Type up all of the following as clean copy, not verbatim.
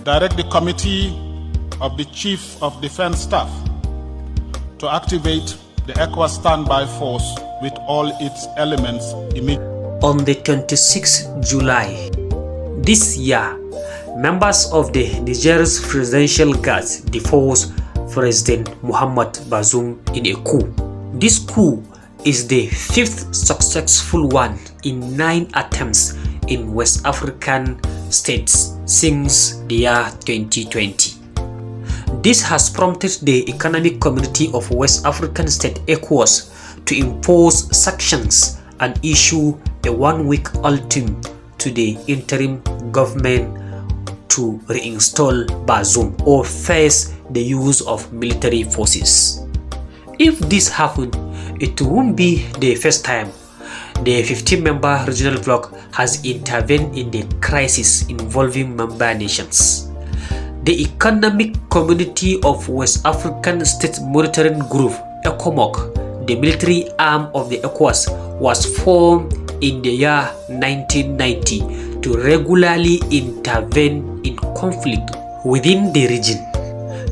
direct the Committee of the Chief of Defense Staff to activate the ECOWAS standby force with all its elements immediately. On the 26th July this year, members of the Niger's Presidential Guard deposed President Muhammad Bazoum in a coup. This coup is the 5th successful one in 9 attempts in West African states since the year 2020. This has prompted the Economic Community of West African States ECOWAS to impose sanctions and issue a 1-week ultimatum to the interim government to reinstall Bazoum or face the use of military forces. If this happened, it won't be the first time the 15-member regional bloc has intervened in the crisis involving member nations. The Economic Community of West African States Monitoring Group, ECOMOG, the military arm of the ECOWAS, was formed in the year 1990 to regularly intervene in conflict within the region.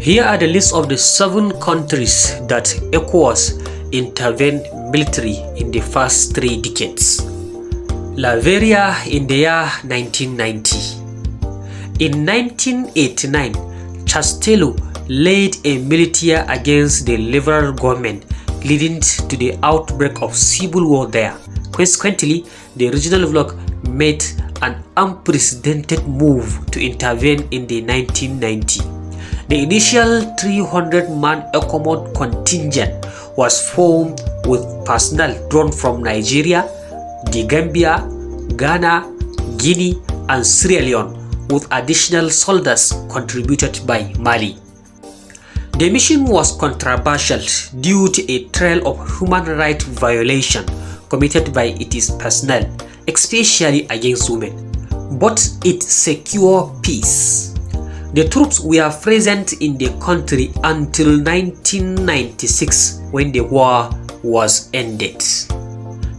Here are the list of the 7 countries that ECOWAS intervened military in the first 3 decades. Liberia in the year 1990. In 1989, Chastello led a militia against the Liberal government, leading to the outbreak of civil war there. Consequently, the regional bloc made an unprecedented move to intervene in the 1990. The initial 300-man ECOMOG contingent was formed with personnel drawn from Nigeria, the Gambia, Ghana, Guinea, and Sierra Leone, with additional soldiers contributed by Mali. The mission was controversial due to a trail of human rights violations committed by its personnel, especially against women, but it secured peace. The troops were present in the country until 1996 when the war was ended.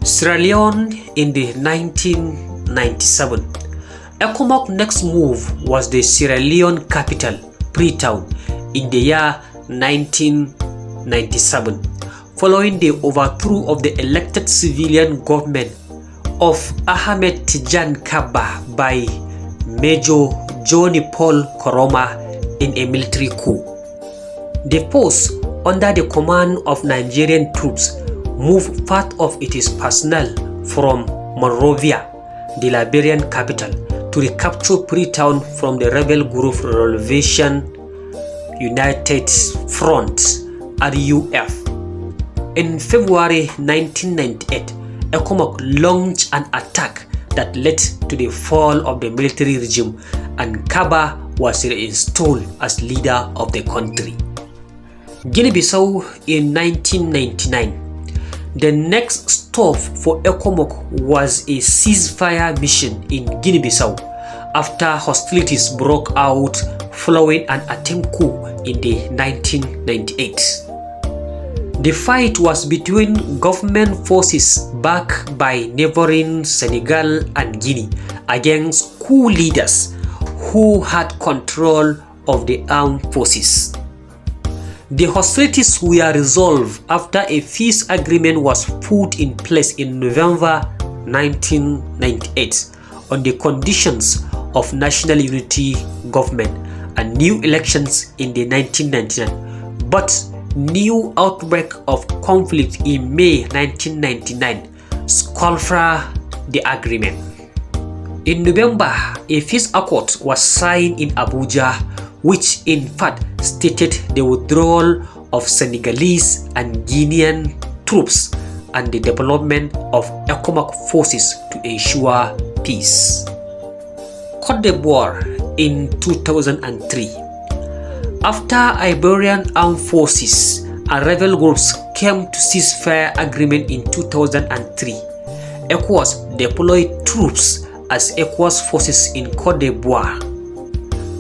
Sierra Leone in the 1997. ECOMOG's next move was the Sierra Leone capital, Freetown, in the year 1997, following the overthrow of the elected civilian government of Ahmed Tijan Kaba by Major Johnny Paul Koroma in a military coup. The post, under the command of Nigerian troops, moved part of its personnel from Monrovia, the Liberian capital, to recapture Freetown from the rebel group Revolution United Front (RUF). In February 1998, ECOMOG launched an attack that led to the fall of the military regime, and Kaba was reinstalled as leader of the country. Guinea-Bissau in 1999. The next stop for ECOMOG was a ceasefire mission in Guinea-Bissau after hostilities broke out following an attempt coup in the 1998. The fight was between government forces backed by neighboring Senegal and Guinea against coup leaders who had control of the armed forces. The hostilities were resolved after a peace agreement was put in place in November 1998 on the conditions of national unity government and new elections in the 1999, but new outbreak of conflict in May 1999 scuppered the agreement. In November, a peace accord was signed in Abuja, which in fact stated the withdrawal of Senegalese and Guinean troops and the development of ECOMOG forces to ensure peace. Cote d'Ivoire in 2003. After Ivorian armed forces and rebel groups came to ceasefire agreement in 2003, ECOWAS deployed troops as ECOWAS forces in Cote d'Ivoire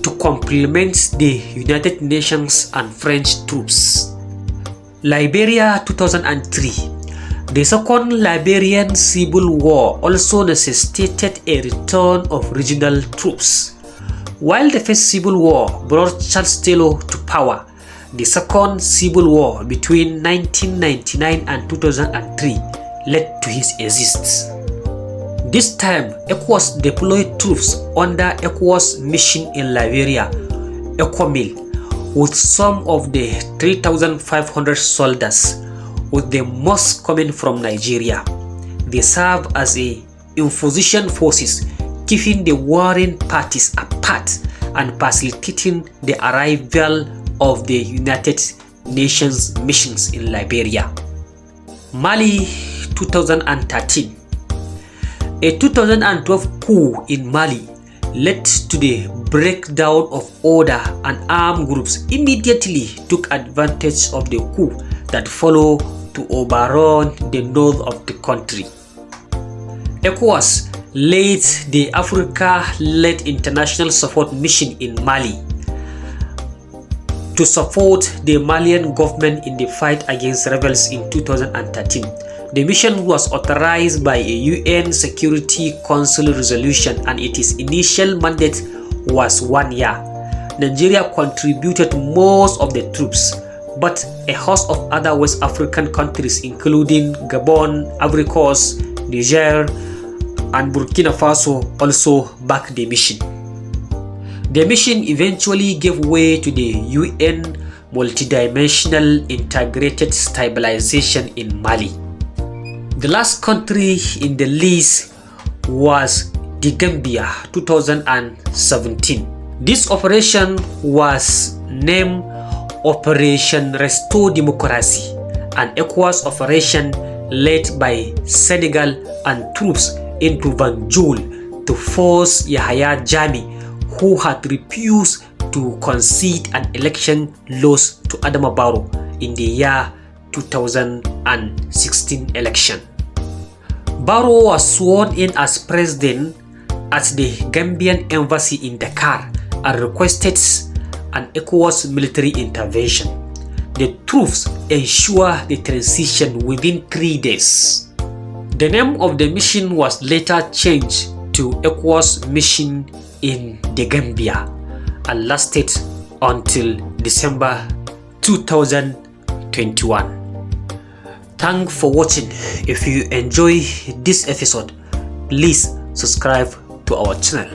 to complement the United Nations and French troops. Liberia 2003. The Second Liberian Civil War also necessitated a return of regional troops. While the first civil war brought Charles Taylor to power, the second civil war between 1999 and 2003 led to his exit. This time, ECOWAS deployed troops under ECOWAS mission in Liberia, ECOMIL, with some of the 3,500 soldiers, with the most coming from Nigeria. They serve as opposition forces, keeping the warring parties apart and facilitating the arrival of the United Nations missions in Liberia. Mali 2013. A 2012 coup in Mali led to the breakdown of order, and armed groups immediately took advantage of the coup that followed to overrun the north of the country. ECOWAS led the Africa-led international support mission in Mali to support the Malian government in the fight against rebels in 2013. The mission was authorized by a UN Security Council resolution, and its initial mandate was 1 year. Nigeria contributed most of the troops, but a host of other West African countries including Gabon, Ivory Coast, Niger, and Burkina Faso also backed the mission. The mission eventually gave way to the UN multidimensional integrated stabilization in Mali. The last country in the list was the Gambia 2017. This operation was named Operation Restore Democracy, an ECOWAS operation led by Senegal and troops into Banjul to force Yahya Jammeh, who had refused to concede an election loss to Adama Barrow in the year 2016 election. Barrow was sworn in as president at the Gambian embassy in Dakar and requested an ECOWAS military intervention. The troops ensured the transition within 3 days. The name of the mission was later changed to ECOWAS mission in the Gambia and lasted until December 2021. Thanks for watching. If you enjoy this episode, please subscribe to our channel.